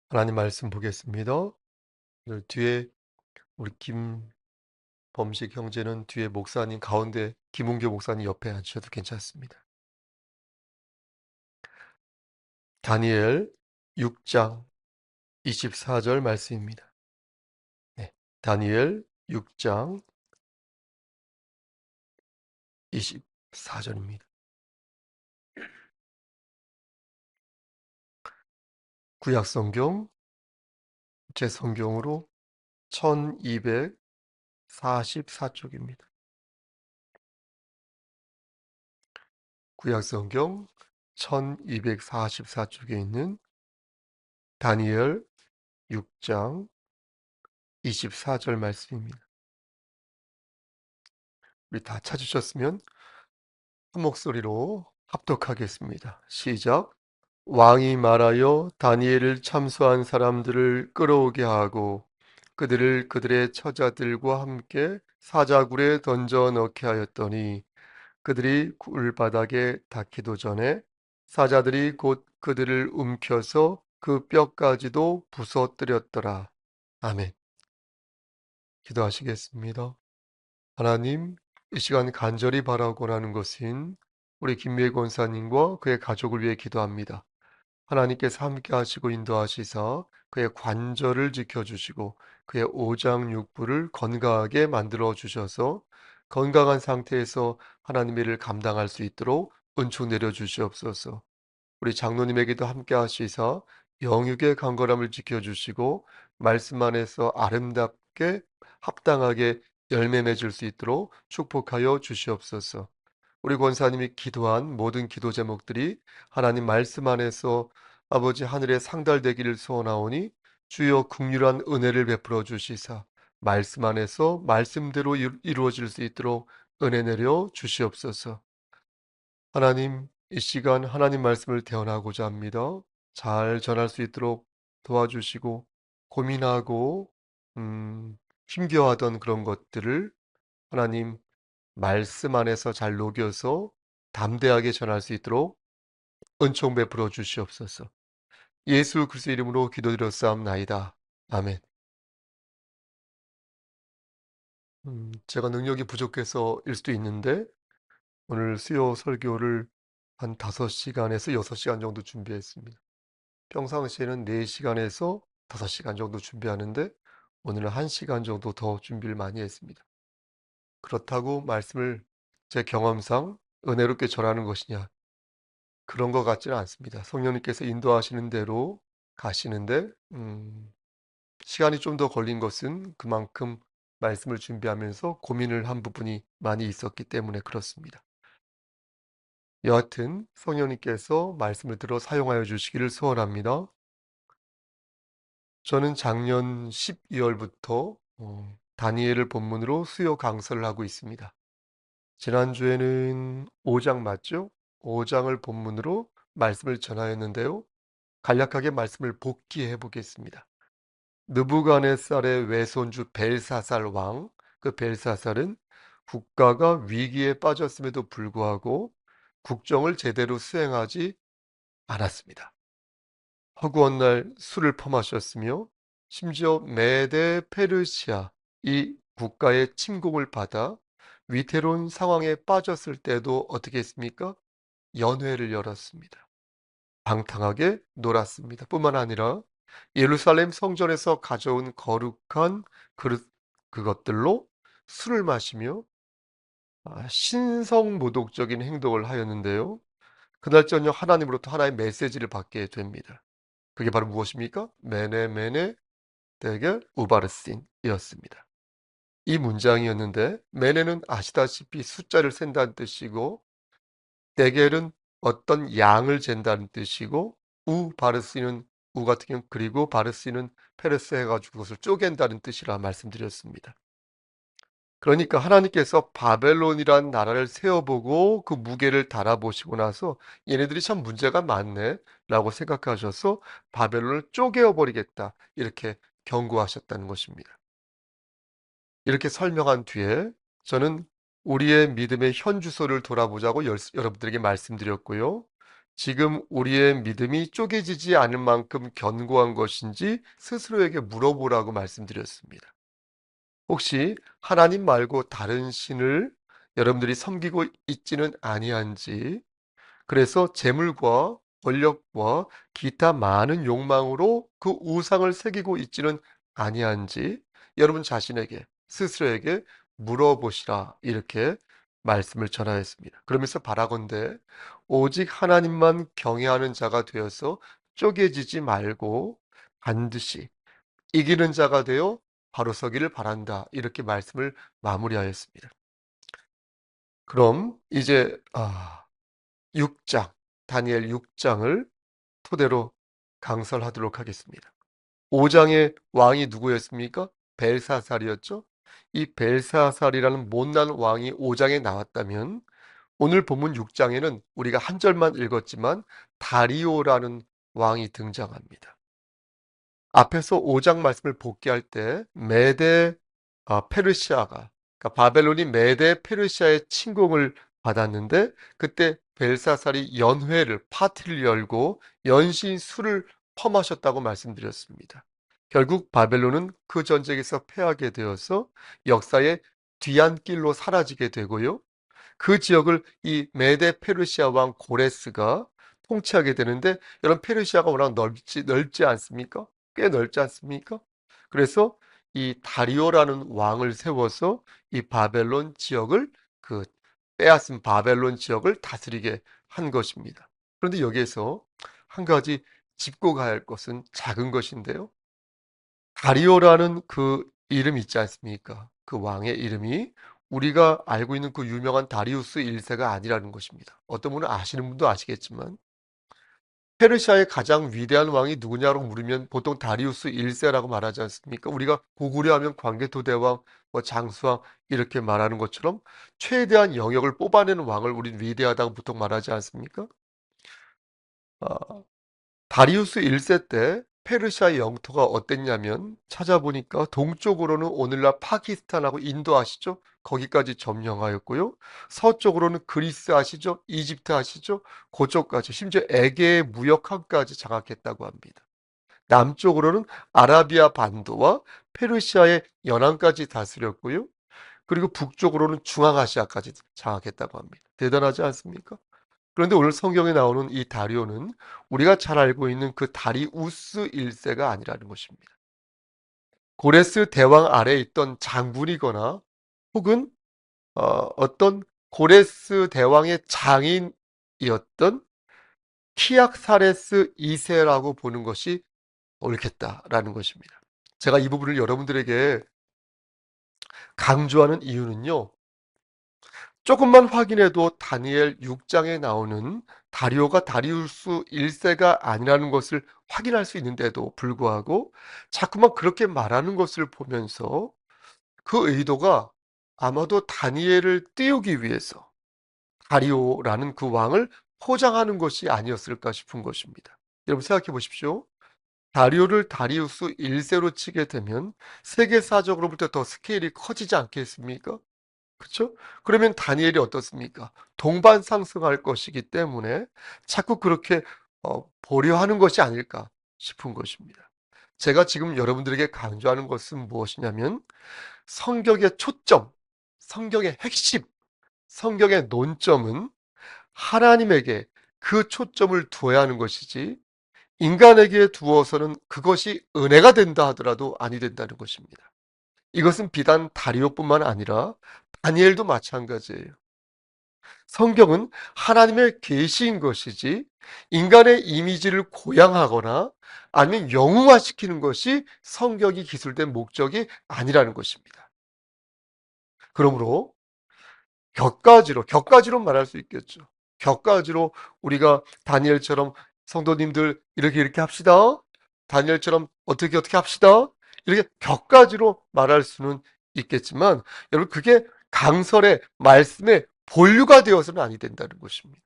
하나님 말씀 보겠습니다. 오늘 뒤에 우리 김범식 형제는 뒤에 목사님 가운데 김은교 목사님 옆에 앉으셔도 괜찮습니다. 다니엘 6장 24절 말씀입니다. 네, 다니엘 6장 24절입니다. 구약성경 제 성경으로 1244쪽입니다. 구약성경 1244쪽에 있는 다니엘 6장 24절 말씀입니다. 우리 다 찾으셨으면 한 목소리로 합독하겠습니다. 시작. 왕이 말하여 다니엘을 참수한 사람들을 끌어오게 하고 그들을 그들의 처자들과 함께 사자굴에 던져 넣게 하였더니 그들이 굴바닥에 닿기도 전에 사자들이 곧 그들을 움켜서 그 뼈까지도 부서뜨렸더라. 아멘. 기도하시겠습니다. 하나님, 이 시간 간절히 바라고 하는 것은 우리 김미애 권사님과 그의 가족을 위해 기도합니다. 하나님께서 함께 하시고 인도하시사 그의 관절을 지켜주시고 그의 오장육부를 건강하게 만들어 주셔서 건강한 상태에서 하나님의 일을 감당할 수 있도록 은총 내려 주시옵소서. 우리 장로님에게도 함께 하시사 영육의 강건함을 지켜주시고 말씀 안에서 아름답게 합당하게 열매 맺을 수 있도록 축복하여 주시옵소서. 우리 권사님이 기도한 모든 기도 제목들이 하나님 말씀 안에서 아버지 하늘에 상달되기를 소원하오니 주여 긍휼한 은혜를 베풀어 주시사 말씀 안에서 말씀대로 이루어질 수 있도록 은혜 내려 주시옵소서. 하나님, 이 시간 하나님 말씀을 대언하고자 합니다. 잘 전할 수 있도록 도와주시고 고민하고 힘겨워하던 그런 것들을 하나님 말씀 안에서 잘 녹여서 담대하게 전할 수 있도록 은총 베풀어 주시옵소서. 예수 그리스도 이름으로 기도드렸사옵나이다. 아멘. 제가 능력이 부족해서일 수도 있는데 오늘 수요 설교를 한 5시간에서 6시간 정도 준비했습니다. 평상시에는 4시간에서 5시간 정도 준비하는데 오늘은 1시간 정도 더 준비를 많이 했습니다. 그렇다고 말씀을 제 경험상 은혜롭게 전하는 것이냐? 그런 것 같지는 않습니다. 성령님께서 인도하시는 대로 가시는데 시간이 좀 더 걸린 것은 그만큼 말씀을 준비하면서 고민을 한 부분이 많이 있었기 때문에 그렇습니다. 여하튼 성령님께서 말씀을 들어 사용하여 주시기를 소원합니다. 저는 작년 12월부터 다니엘을 본문으로 수요 강설을 하고 있습니다. 지난주에는 5장 맞죠? 5장을 본문으로 말씀을 전하였는데요. 간략하게 말씀을 복기해 보겠습니다. 느부갓네살의 외손주 벨사살 왕, 그 벨사살은 국가가 위기에 빠졌음에도 불구하고 국정을 제대로 수행하지 않았습니다. 허구한 날 술을 퍼마셨으며 심지어 메데 페르시아 이 국가의 침공을 받아 위태로운 상황에 빠졌을 때도 어떻게 했습니까? 연회를 열었습니다. 방탕하게 놀았습니다. 뿐만 아니라 예루살렘 성전에서 가져온 거룩한 그릇 그것들로 술을 마시며 신성모독적인 행동을 하였는데요. 그날 저녁 하나님으로부터 하나의 메시지를 받게 됩니다. 그게 바로 무엇입니까? 메네 메네 데겔 우바르신이었습니다. 이 문장이었는데 메네는 아시다시피 숫자를 센다는 뜻이고 데겔은 어떤 양을 잰다는 뜻이고 우바르신은 우 같은 경우 그리고 바르신은 페르스 해가지고 그것을 쪼갠다는 뜻이라 말씀드렸습니다. 그러니까 하나님께서 바벨론이란 나라를 세워보고 그 무게를 달아보시고 나서 얘네들이 참 문제가 많네 라고 생각하셔서 바벨론을 쪼개어 버리겠다 이렇게 경고하셨다는 것입니다. 이렇게 설명한 뒤에 저는 우리의 믿음의 현주소를 돌아보자고 여러분들에게 말씀드렸고요. 지금 우리의 믿음이 쪼개지지 않을 만큼 견고한 것인지 스스로에게 물어보라고 말씀드렸습니다. 혹시 하나님 말고 다른 신을 여러분들이 섬기고 있지는 아니한지, 그래서 재물과 권력과 기타 많은 욕망으로 그 우상을 새기고 있지는 아니한지 여러분 자신에게 스스로에게 물어보시라, 이렇게 말씀을 전하였습니다. 그러면서 바라건대 오직 하나님만 경외하는 자가 되어서 쪼개지지 말고 반드시 이기는 자가 되어 바로 서기를 바란다, 이렇게 말씀을 마무리하였습니다. 그럼 이제 6장, 다니엘 6장을 토대로 강설하도록 하겠습니다. 5장의 왕이 누구였습니까? 벨사살이었죠. 이 벨사살이라는 못난 왕이 5장에 나왔다면 오늘 본문 6장에는 우리가 한 절만 읽었지만 다리오라는 왕이 등장합니다. 앞에서 5장 말씀을 복귀할 때 메데 페르시아가, 그러니까 바벨론이 메데 페르시아의 침공을 받았는데 그때 벨사살이 연회를, 파티를 열고 연신 술을 퍼마셨다고 말씀드렸습니다. 결국 바벨론은 그 전쟁에서 패하게 되어서 역사의 뒤안길로 사라지게 되고요. 그 지역을 이 메데 페르시아 왕 고레스가 통치하게 되는데, 여러분 페르시아가 워낙 넓지 않습니까? 꽤 넓지 않습니까? 그래서 이 다리오라는 왕을 세워서 이 바벨론 지역을, 그 빼앗은 바벨론 지역을 다스리게 한 것입니다. 그런데 여기에서 한 가지 짚고 가야 할 것은 작은 것인데요. 다리오라는 그 이름 있지 않습니까? 그 왕의 이름이 우리가 알고 있는 그 유명한 다리우스 1세가 아니라는 것입니다. 어떤 분은 아시는 분도 아시겠지만 페르시아의 가장 위대한 왕이 누구냐고 물으면 보통 다리우스 1세라고 말하지 않습니까? 우리가 고구려 하면 광개토대왕, 뭐 장수왕 이렇게 말하는 것처럼 최대한 영역을 뽑아내는 왕을 우린 위대하다고 보통 말하지 않습니까? 아, 다리우스 1세 때 페르시아의 영토가 어땠냐면 찾아보니까 동쪽으로는 오늘날 파키스탄하고 인도 아시죠? 거기까지 점령하였고요. 서쪽으로는 그리스 아시죠? 이집트 아시죠? 그쪽까지, 심지어 에게의 무역항까지 장악했다고 합니다. 남쪽으로는 아라비아 반도와 페르시아의 연안까지 다스렸고요. 그리고 북쪽으로는 중앙아시아까지 장악했다고 합니다. 대단하지 않습니까? 그런데 오늘 성경에 나오는 이 다리오는 우리가 잘 알고 있는 그 다리우스 1세가 아니라는 것입니다. 고레스 대왕 아래에 있던 장군이거나 혹은 어떤 고레스 대왕의 장인이었던 키악사레스 2세라고 보는 것이 옳겠다라는 것입니다. 제가 이 부분을 여러분들에게 강조하는 이유는요. 조금만 확인해도 다니엘 6장에 나오는 다리오가 다리우스 1세가 아니라는 것을 확인할 수 있는데도 불구하고 자꾸만 그렇게 말하는 것을 보면서 그 의도가 아마도 다니엘을 띄우기 위해서 다리오라는 그 왕을 포장하는 것이 아니었을까 싶은 것입니다. 여러분 생각해 보십시오. 다리오를 다리우스 1세로 치게 되면 세계사적으로 볼 때 더 스케일이 커지지 않겠습니까? 그쵸? 그러면 다니엘이 어떻습니까? 동반 상승할 것이기 때문에 자꾸 그렇게 보려하는 것이 아닐까 싶은 것입니다. 제가 지금 여러분들에게 강조하는 것은 무엇이냐면 성경의 초점, 성경의 핵심, 성경의 논점은 하나님에게 그 초점을 두어야 하는 것이지 인간에게 두어서는 그것이 은혜가 된다 하더라도 아니 된다는 것입니다. 이것은 비단 다리오뿐만 아니라 다니엘도 마찬가지예요. 성경은 하나님의 계시인 것이지 인간의 이미지를 고양하거나 아니면 영웅화시키는 것이 성경이 기술된 목적이 아니라는 것입니다. 그러므로 격가지로 말할 수 있겠죠. 격가지로 우리가 다니엘처럼 성도님들 이렇게 합시다. 다니엘처럼 어떻게 합시다. 이렇게 격가지로 말할 수는 있겠지만 여러분 그게 강설의 말씀의 본류가 되어서는 아니 된다는 것입니다.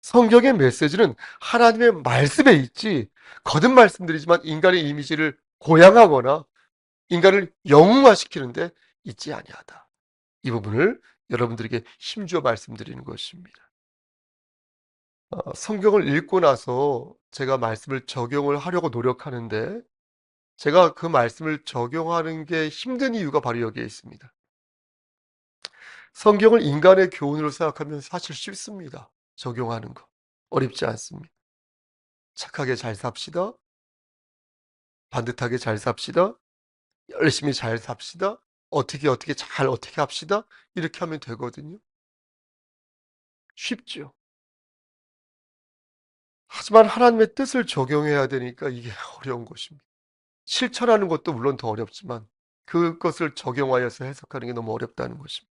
성경의 메시지는 하나님의 말씀에 있지, 거듭 말씀드리지만 인간의 이미지를 고양하거나 인간을 영웅화시키는데 있지 아니하다. 이 부분을 여러분들에게 힘주어 말씀드리는 것입니다. 성경을 읽고 나서 제가 말씀을 적용을 하려고 노력하는데 제가 그 말씀을 적용하는 게 힘든 이유가 바로 여기에 있습니다. 성경을 인간의 교훈으로 생각하면 사실 쉽습니다. 적용하는 거. 어렵지 않습니다. 착하게 잘 삽시다. 반듯하게 잘 삽시다. 열심히 잘 삽시다. 어떻게 잘 어떻게 합시다. 이렇게 하면 되거든요. 쉽죠. 하지만 하나님의 뜻을 적용해야 되니까 이게 어려운 것입니다. 실천하는 것도 물론 더 어렵지만 그것을 적용하여서 해석하는 게 너무 어렵다는 것입니다.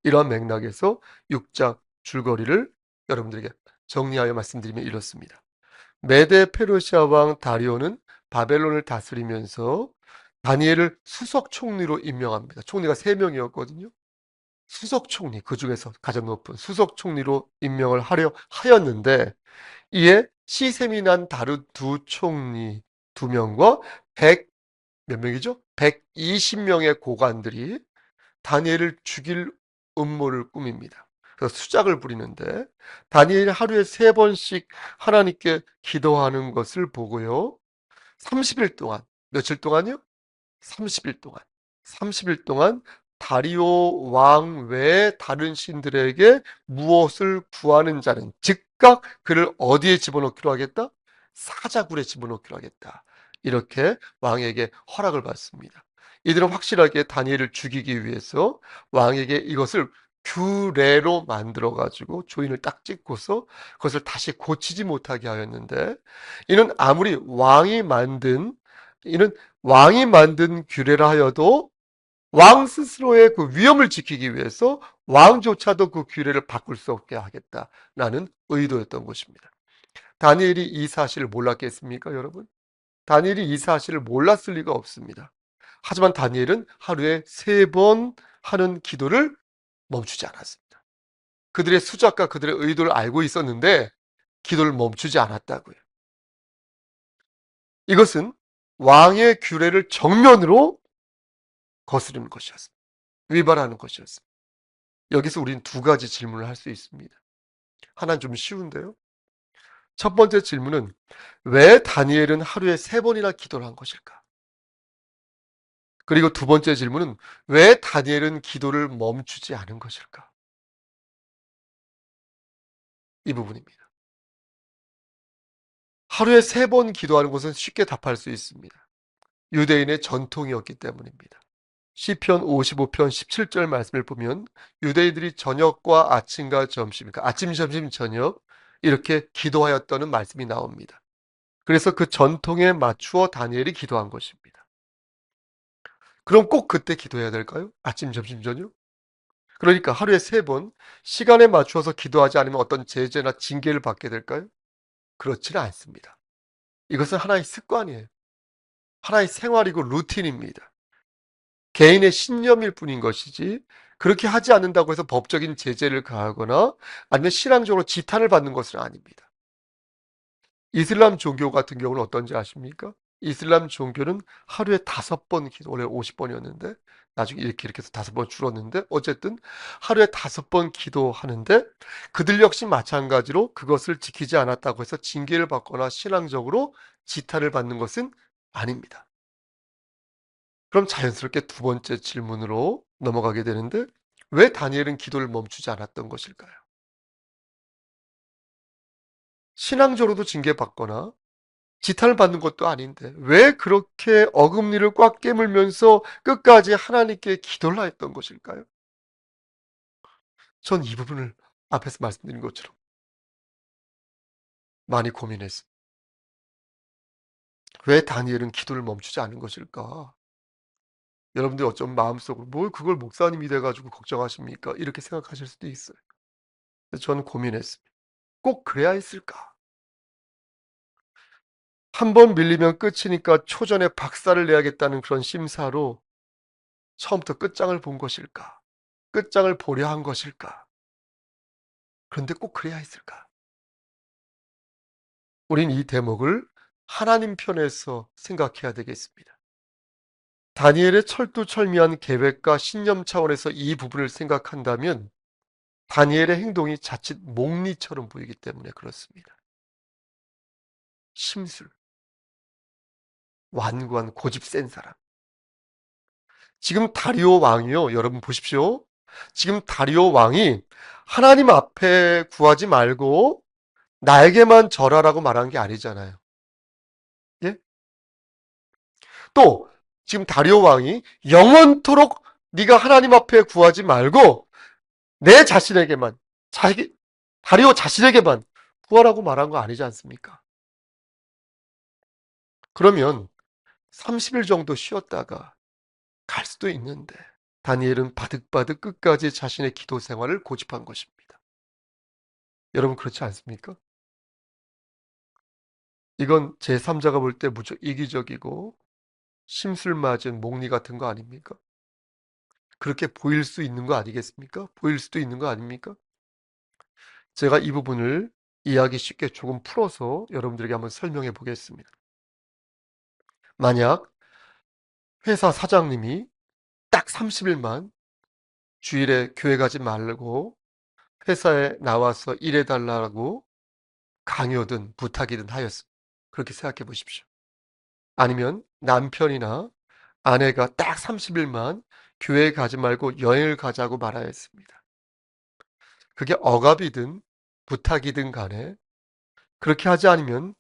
이러한 맥락에서 6장 줄거리를 여러분들에게 정리하여 말씀드리면 이렇습니다. 메데 페르시아 왕 다리오는 바벨론을 다스리면서 다니엘을 수석 총리로 임명합니다. 총리가 3명이었거든요. 수석 총리, 그 중에서 가장 높은 수석 총리로 임명을 하려 하였는데 이에 시샘이 난 다른 두 총리 2명과 100 몇 명이죠? 120명의 고관들이 다니엘을 죽일 음모를 꾸밉니다. 그래서 수작을 부리는데 다니엘이 하루에 3번씩 하나님께 기도하는 것을 보고요. 30일 동안, 며칠 동안요? 30일 동안. 30일 동안 다리오 왕 외에 다른 신들에게 무엇을 구하는 자는 즉각 그를 어디에 집어넣기로 하겠다? 사자굴에 집어넣기로 하겠다. 이렇게 왕에게 허락을 받습니다. 이들은 확실하게 다니엘을 죽이기 위해서 왕에게 이것을 규례로 만들어 가지고 조인을 딱 찍고서 그것을 다시 고치지 못하게 하였는데 이는 왕이 만든 규례라 하여도 왕 스스로의 그 위엄을 지키기 위해서 왕조차도 그 규례를 바꿀 수 없게 하겠다라는 의도였던 것입니다. 다니엘이 이 사실을 몰랐겠습니까, 여러분? 다니엘이 이 사실을 몰랐을 리가 없습니다. 하지만 다니엘은 하루에 3번 하는 기도를 멈추지 않았습니다. 그들의 수작과 그들의 의도를 알고 있었는데 기도를 멈추지 않았다고요. 이것은 왕의 규례를 정면으로 거스르는 것이었습니다. 위반하는 것이었습니다. 여기서 우리는 2가지 질문을 할 수 있습니다. 하나는 좀 쉬운데요. 첫 번째 질문은 왜 다니엘은 하루에 3번이나 기도를 한 것일까? 그리고 2번째 질문은 왜 다니엘은 기도를 멈추지 않은 것일까? 이 부분입니다. 하루에 3번 기도하는 것은 쉽게 답할 수 있습니다. 유대인의 전통이었기 때문입니다. 시편 55편 17절 말씀을 보면 유대인들이 저녁과 아침과 점심, 그러니까 아침, 점심, 저녁 이렇게 기도하였다는 말씀이 나옵니다. 그래서 그 전통에 맞추어 다니엘이 기도한 것입니다. 그럼 꼭 그때 기도해야 될까요? 아침, 점심, 저녁? 그러니까 하루에 3번 시간에 맞추어서 기도하지 않으면 어떤 제재나 징계를 받게 될까요? 그렇지는 않습니다. 이것은 하나의 습관이에요. 하나의 생활이고 루틴입니다. 개인의 신념일 뿐인 것이지 그렇게 하지 않는다고 해서 법적인 제재를 가하거나 아니면 신앙적으로 지탄을 받는 것은 아닙니다. 이슬람 종교 같은 경우는 어떤지 아십니까? 이슬람 종교는 하루에 5번 기도, 원래 50번이었는데 나중에 이렇게 해서 5번 줄었는데 어쨌든 하루에 5번 기도하는데 그들 역시 마찬가지로 그것을 지키지 않았다고 해서 징계를 받거나 신앙적으로 지탄을 받는 것은 아닙니다. 그럼 자연스럽게 2번째 질문으로 넘어가게 되는데 왜 다니엘은 기도를 멈추지 않았던 것일까요? 신앙적으로도 징계받거나 지탄을 받는 것도 아닌데 왜 그렇게 어금니를 꽉 깨물면서 끝까지 하나님께 기도를 했던 것일까요? 전 이 부분을 앞에서 말씀드린 것처럼 많이 고민했습니다. 왜 다니엘은 기도를 멈추지 않은 것일까? 여러분들이 어쩌면 마음속으로 뭘 그걸 목사님이 돼가지고 걱정하십니까? 이렇게 생각하실 수도 있어요. 그래서 저는 고민했습니다. 꼭 그래야 했을까? 한 번 밀리면 끝이니까 초전에 박살을 내야겠다는 그런 심사로 처음부터 끝장을 본 것일까? 끝장을 보려 한 것일까? 그런데 꼭 그래야 했을까? 우린 이 대목을 하나님 편에서 생각해야 되겠습니다. 다니엘의 철두철미한 계획과 신념 차원에서 이 부분을 생각한다면 다니엘의 행동이 자칫 목리처럼 보이기 때문에 그렇습니다. 심술, 완고한 고집 센 사람. 지금 다리오 왕이요. 여러분 보십시오. 지금 다리오 왕이 하나님 앞에 구하지 말고 나에게만 절하라고 말한 게 아니잖아요. 예? 또 지금 다리오 왕이 영원토록 네가 하나님 앞에 구하지 말고 내 자신에게만, 다리오 자신에게만 구하라고 말한 거 아니지 않습니까? 그러면 30일 정도 쉬었다가 갈 수도 있는데 다니엘은 바득바득 끝까지 자신의 기도 생활을 고집한 것입니다. 여러분 그렇지 않습니까? 이건 제3자가 볼 때 무척 이기적이고 심술 맞은 목리 같은 거 아닙니까? 그렇게 보일 수 있는 거 아니겠습니까? 보일 수도 있는 거 아닙니까? 제가 이 부분을 이해하기 쉽게 조금 풀어서 여러분들에게 한번 설명해 보겠습니다. 만약 회사 사장님이 딱 30일만 주일에 교회 가지 말고 회사에 나와서 일해달라고 강요든 부탁이든 하였습니다. 그렇게 생각해 보십시오. 아니면 남편이나 아내가 딱 30일만 교회 가지 말고 여행을 가자고 말하였습니다. 그게 억압이든 부탁이든 간에 그렇게 하지 않으면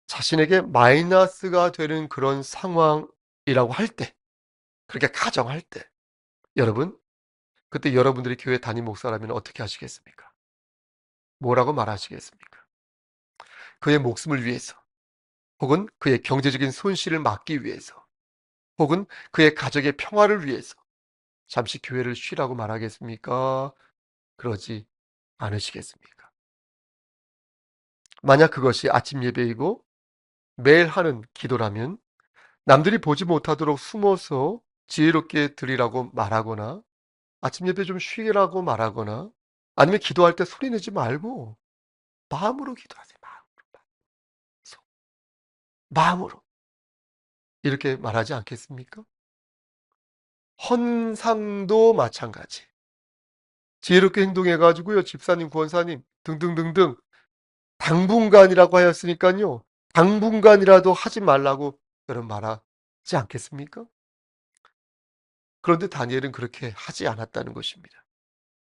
자신에게 마이너스가 되는 그런 상황이라고 할 때, 그렇게 가정할 때, 여러분, 그때 여러분들이 교회 담임 목사라면 어떻게 하시겠습니까? 뭐라고 말하시겠습니까? 그의 목숨을 위해서, 혹은 그의 경제적인 손실을 막기 위해서, 혹은 그의 가족의 평화를 위해서 잠시 교회를 쉬라고 말하겠습니까? 그러지 않으시겠습니까? 만약 그것이 아침 예배이고 매일 하는 기도라면 남들이 보지 못하도록 숨어서 지혜롭게 드리라고 말하거나 아침 예배 좀 쉬라고 말하거나 아니면 기도할 때 소리 내지 말고 마음으로 기도하세요. 마음으로. 이렇게 말하지 않겠습니까? 헌상도 마찬가지. 지혜롭게 행동해가지고요. 집사님, 권사님 등등등등 당분간이라고 하였으니까요. 당분간이라도 하지 말라고 여러분 말하지 않겠습니까? 그런데 다니엘은 그렇게 하지 않았다는 것입니다.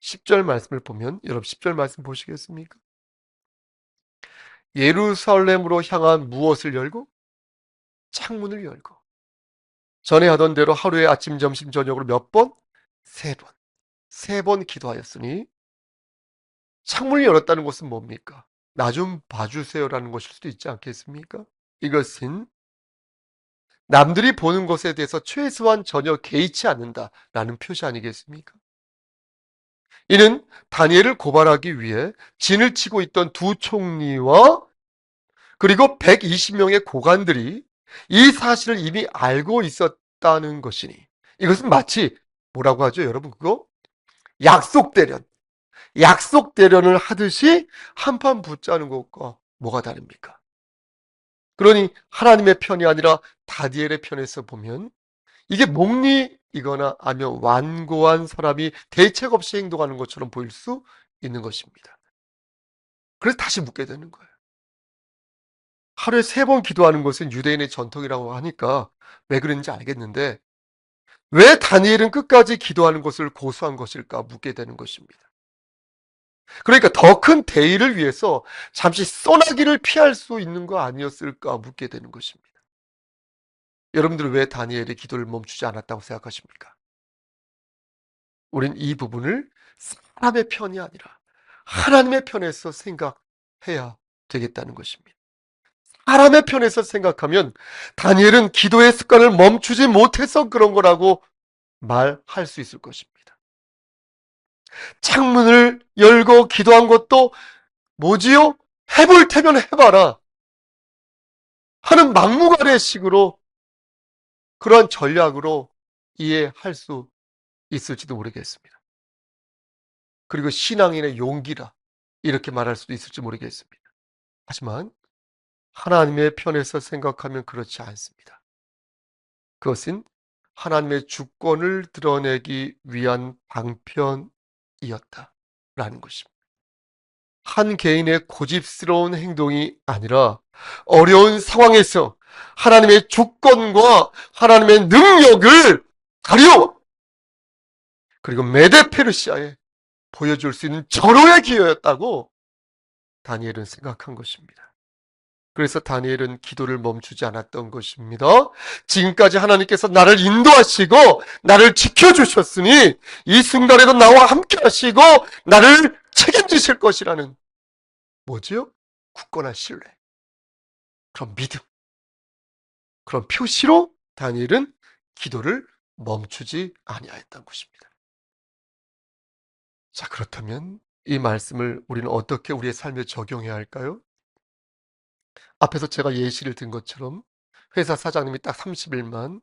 10절 말씀을 보면 여러분 10절 말씀 보시겠습니까? 예루살렘으로 향한 무엇을 열고? 창문을 열고. 전에 하던 대로 하루에 아침, 점심, 저녁으로 몇 번? 세 번. 세 번 기도하였으니 창문을 열었다는 것은 뭡니까? 나 좀 봐주세요라는 것일 수도 있지 않겠습니까? 이것은 남들이 보는 것에 대해서 최소한 전혀 개의치 않는다라는 표시 아니겠습니까? 이는 다니엘을 고발하기 위해 진을 치고 있던 두 총리와 그리고 120명의 고관들이 이 사실을 이미 알고 있었다는 것이니 이것은 마치 뭐라고 하죠? 여러분 그거? 약속 대련. 약속 대련을 하듯이 한판 붙자는 것과 뭐가 다릅니까? 그러니 하나님의 편이 아니라 다니엘의 편에서 보면 이게 목리이거나 아니면 완고한 사람이 대책 없이 행동하는 것처럼 보일 수 있는 것입니다. 그래서 다시 묻게 되는 거예요. 하루에 세 번 기도하는 것은 유대인의 전통이라고 하니까 왜 그런지 알겠는데 왜 다니엘은 끝까지 기도하는 것을 고수한 것일까 묻게 되는 것입니다. 그러니까 더 큰 대의를 위해서 잠시 소나기를 피할 수 있는 거 아니었을까 묻게 되는 것입니다. 여러분들은 왜 다니엘의 기도를 멈추지 않았다고 생각하십니까? 우린 이 부분을 사람의 편이 아니라 하나님의 편에서 생각해야 되겠다는 것입니다. 사람의 편에서 생각하면 다니엘은 기도의 습관을 멈추지 못해서 그런 거라고 말할 수 있을 것입니다. 창문을 열고 기도한 것도 뭐지요? 해볼 테면 해봐라 하는 막무가내식으로 그러한 전략으로 이해할 수 있을지도 모르겠습니다. 그리고 신앙인의 용기라 이렇게 말할 수도 있을지 모르겠습니다. 하지만 하나님의 편에서 생각하면 그렇지 않습니다. 그것은 하나님의 주권을 드러내기 위한 방편이었다. 라는 것입니다. 한 개인의 고집스러운 행동이 아니라 어려운 상황에서 하나님의 주권과 하나님의 능력을 가려 그리고 메데페르시아에 보여줄 수 있는 절호의 기회였다고 다니엘은 생각한 것입니다. 그래서 다니엘은 기도를 멈추지 않았던 것입니다. 지금까지 하나님께서 나를 인도하시고 나를 지켜주셨으니 이 순간에도 나와 함께 하시고 나를 책임지실 것이라는 뭐지요? 굳건한 신뢰, 그런 믿음, 그런 표시로 다니엘은 기도를 멈추지 아니하였던 것입니다. 자, 그렇다면 이 말씀을 우리는 어떻게 우리의 삶에 적용해야 할까요? 앞에서 제가 예시를 든 것처럼 회사 사장님이 딱 30일만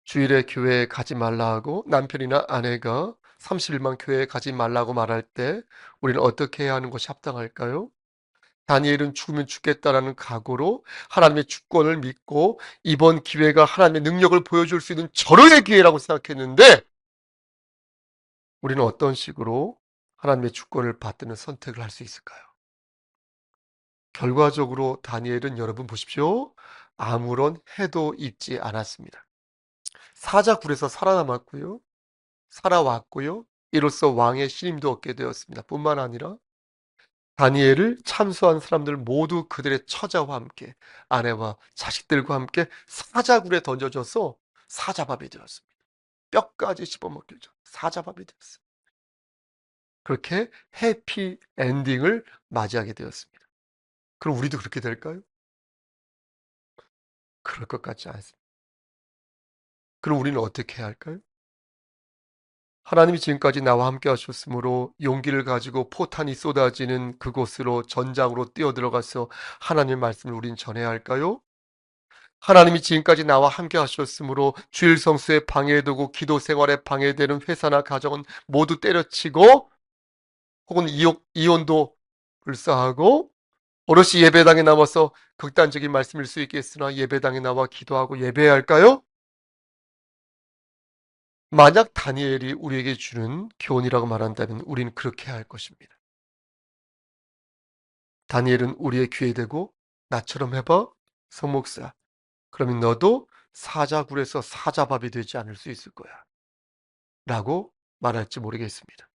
주일에 교회에 가지 말라 하고 남편이나 아내가 30일만 교회에 가지 말라고 말할 때 우리는 어떻게 해야 하는 것이 합당할까요? 다니엘은 죽으면 죽겠다라는 각오로 하나님의 주권을 믿고 이번 기회가 하나님의 능력을 보여줄 수 있는 절호의 기회라고 생각했는데 우리는 어떤 식으로 하나님의 주권을 받드는 선택을 할 수 있을까요? 결과적으로 다니엘은 여러분 보십시오. 아무런 해도 입지 않았습니다. 사자굴에서 살아남았고요. 살아왔고요. 이로써 왕의 신임도 얻게 되었습니다. 뿐만 아니라 다니엘을 참수한 사람들 모두 그들의 처자와 함께 아내와 자식들과 함께 사자굴에 던져져서 사자밥이 되었습니다. 뼈까지 씹어먹길 전 사자밥이 되었습니다. 그렇게 해피 엔딩을 맞이하게 되었습니다. 그럼 우리도 그렇게 될까요? 그럴 것 같지 않습니다. 그럼 우리는 어떻게 해야 할까요? 하나님이 지금까지 나와 함께 하셨으므로 용기를 가지고 포탄이 쏟아지는 그곳으로 전장으로 뛰어들어가서 하나님의 말씀을 우린 전해야 할까요? 하나님이 지금까지 나와 함께 하셨으므로 주일 성수에 방해되고 기도 생활에 방해되는 회사나 가정은 모두 때려치고 혹은 이혼도 불사하고 오롯이 예배당에 남아서 극단적인 말씀일 수 있겠으나 예배당에 나와 기도하고 예배해야 할까요? 만약 다니엘이 우리에게 주는 교훈이라고 말한다면 우리는 그렇게 해야 할 것입니다. 다니엘은 우리의 귀에 대고 나처럼 해봐, 성목사. 그러면 너도 사자굴에서 사자밥이 되지 않을 수 있을 거야. 라고 말할지 모르겠습니다.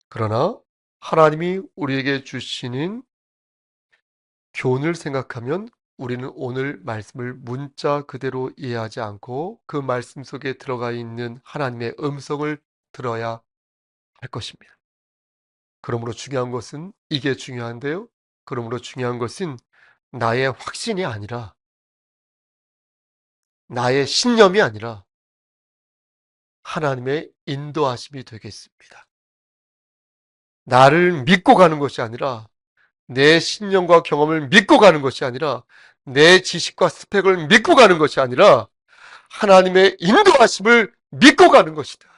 그러나 하나님이 우리에게 주시는 교훈을 생각하면 우리는 오늘 말씀을 문자 그대로 이해하지 않고 그 말씀 속에 들어가 있는 하나님의 음성을 들어야 할 것입니다. 그러므로 중요한 것은 이게 중요한데요. 그러므로 중요한 것은 나의 확신이 아니라 나의 신념이 아니라 하나님의 인도하심이 되겠습니다. 나를 믿고 가는 것이 아니라 내 신념과 경험을 믿고 가는 것이 아니라 내 지식과 스펙을 믿고 가는 것이 아니라 하나님의 인도하심을 믿고 가는 것이다.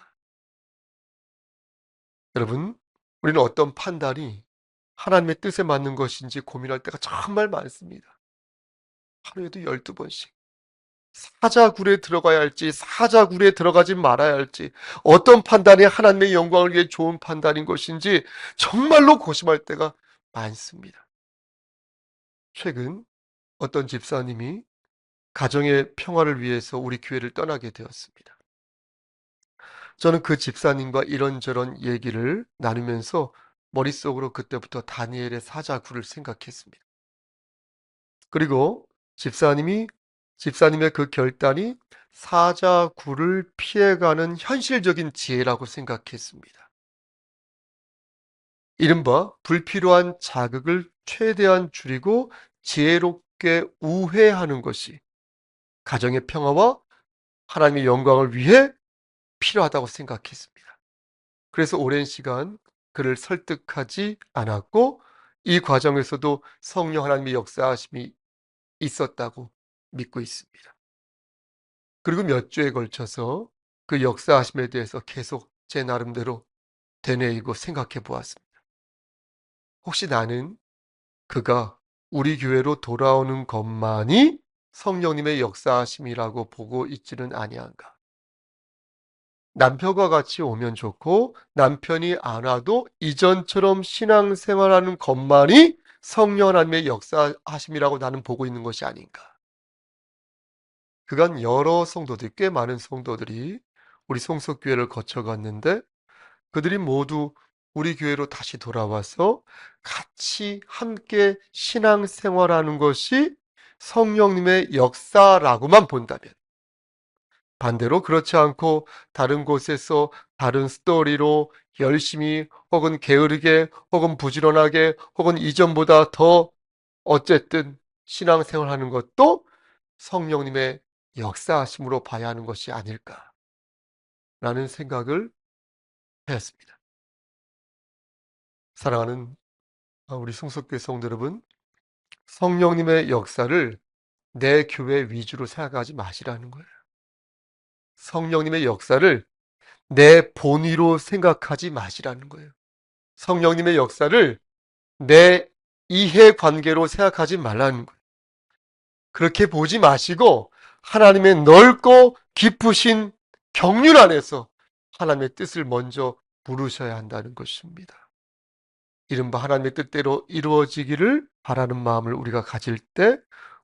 여러분, 우리는 어떤 판단이 하나님의 뜻에 맞는 것인지 고민할 때가 정말 많습니다. 하루에도 12번씩. 사자굴에 들어가야 할지 사자굴에 들어가지 말아야 할지 어떤 판단이 하나님의 영광을 위해 좋은 판단인 것인지 정말로 고심할 때가 많습니다. 최근 어떤 집사님이 가정의 평화를 위해서 우리 교회를 떠나게 되었습니다. 저는 그 집사님과 이런저런 얘기를 나누면서 머릿속으로 그때부터 다니엘의 사자굴을 생각했습니다. 그리고 집사님의 그 결단이 사자굴을 피해가는 현실적인 지혜라고 생각했습니다. 이른바 불필요한 자극을 최대한 줄이고 지혜롭게 우회하는 것이 가정의 평화와 하나님의 영광을 위해 필요하다고 생각했습니다. 그래서 오랜 시간 그를 설득하지 않았고 이 과정에서도 성령 하나님의 역사하심이 있었다고 믿고 있습니다. 그리고 몇 주에 걸쳐서 그 역사하심에 대해서 계속 제 나름대로 되뇌이고 생각해 보았습니다. 혹시 나는 그가 우리 교회로 돌아오는 것만이 성령님의 역사하심이라고 보고 있지는 아니한가? 남편과 같이 오면 좋고 남편이 안 와도 이전처럼 신앙생활하는 것만이 성령 하나님의 역사하심이라고 나는 보고 있는 것이 아닌가. 그간 여러 성도들, 꽤 많은 성도들이 우리 성속교회를 거쳐갔는데 그들이 모두 우리 교회로 다시 돌아와서 같이 함께 신앙생활하는 것이 성령님의 역사라고만 본다면, 반대로 그렇지 않고 다른 곳에서 다른 스토리로 열심히 혹은 게으르게 혹은 부지런하게 혹은 이전보다 더 어쨌든 신앙생활하는 것도 성령님의 역사하심으로 봐야 하는 것이 아닐까라는 생각을 하였습니다. 사랑하는 우리 성속교회 성도 여러분, 성령님의 역사를 내 교회 위주로 생각하지 마시라는 거예요. 성령님의 역사를 내 본위로 생각하지 마시라는 거예요. 성령님의 역사를 내 이해관계로 생각하지 말라는 거예요. 그렇게 보지 마시고 하나님의 넓고 깊으신 경륜 안에서 하나님의 뜻을 먼저 물으셔야 한다는 것입니다. 이른바 하나님의 뜻대로 이루어지기를 바라는 마음을 우리가 가질 때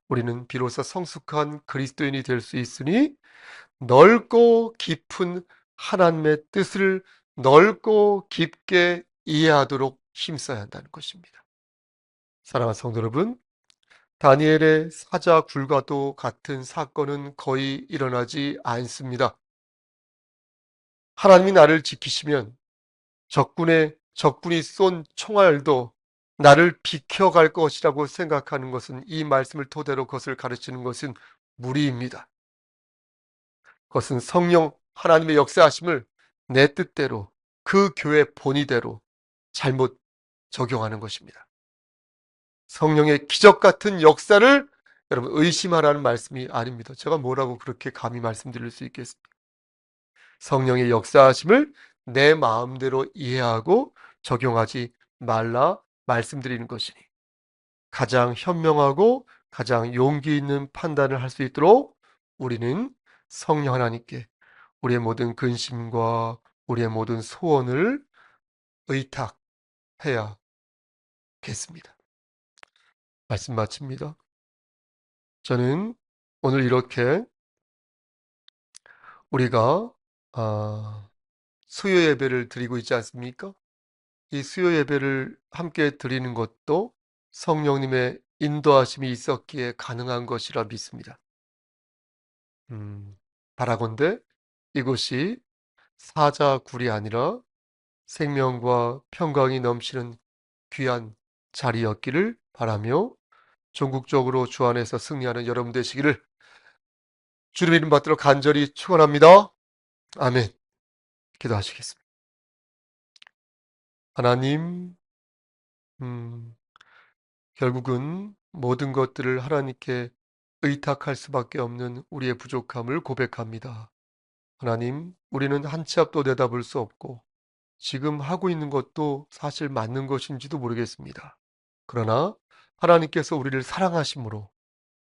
우리는 비로소 성숙한 그리스도인이 될 수 있으니 넓고 깊은 하나님의 뜻을 넓고 깊게 이해하도록 힘써야 한다는 것입니다. 사랑하는 성도 여러분, 다니엘의 사자 굴과도 같은 사건은 거의 일어나지 않습니다. 하나님이 나를 지키시면 적군이 쏜 총알도 나를 비켜갈 것이라고 생각하는 것은, 이 말씀을 토대로 그것을 가르치는 것은 무리입니다. 그것은 성령 하나님의 역사하심을 내 뜻대로 그 교회 본의대로 잘못 적용하는 것입니다. 성령의 기적 같은 역사를 여러분 의심하라는 말씀이 아닙니다. 제가 뭐라고 그렇게 감히 말씀드릴 수 있겠습니까? 성령의 역사하심을 내 마음대로 이해하고 적용하지 말라 말씀드리는 것이니, 가장 현명하고 가장 용기 있는 판단을 할 수 있도록 우리는 성령 하나님께 우리의 모든 근심과 우리의 모든 소원을 의탁해야겠습니다. 말씀 마칩니다. 저는 오늘 이렇게 우리가 수요 예배를 드리고 있지 않습니까? 이 수요 예배를 함께 드리는 것도 성령님의 인도하심이 있었기에 가능한 것이라 믿습니다. 바라건대 이곳이 사자굴이 아니라 생명과 평강이 넘치는 귀한 자리였기를 바라며 전국적으로 주 안에서 승리하는 여러분 되시기를 주님 이름 받들어 간절히 축원합니다. 아멘. 기도하시겠습니다. 하나님, 결국은 모든 것들을 하나님께 의탁할 수밖에 없는 우리의 부족함을 고백합니다. 하나님, 우리는 한 치 앞도 내다볼 수 없고 지금 하고 있는 것도 사실 맞는 것인지도 모르겠습니다. 그러나 하나님께서 우리를 사랑하심으로,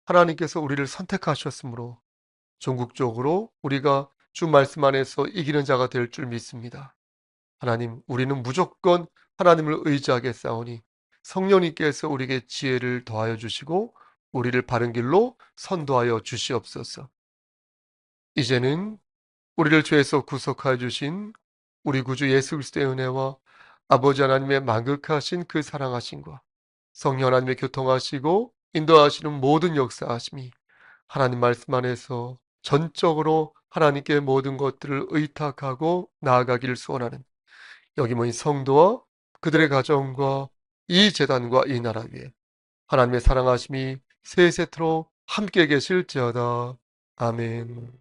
하나님께서 우리를 선택하셨으므로 전국적으로 우리가 주 말씀 안에서 이기는 자가 될 줄 믿습니다. 하나님, 우리는 무조건 하나님을 의지하겠사오니 성령님께서 우리에게 지혜를 더하여 주시고 우리를 바른 길로 선도하여 주시옵소서. 이제는 우리를 죄에서 구속하여 주신 우리 구주 예수 그리스도의 은혜와 아버지 하나님의 만극하신 그 사랑하심과 성령 하나님의 교통하시고 인도하시는 모든 역사하심이 하나님 말씀 안에서 전적으로 하나님께 모든 것들을 의탁하고 나아가기를 소원하는 여기 모인 성도와 그들의 가정과 이 재단과 이 나라 위에 하나님의 사랑하심이 세세토록 함께 계실지어다. 아멘.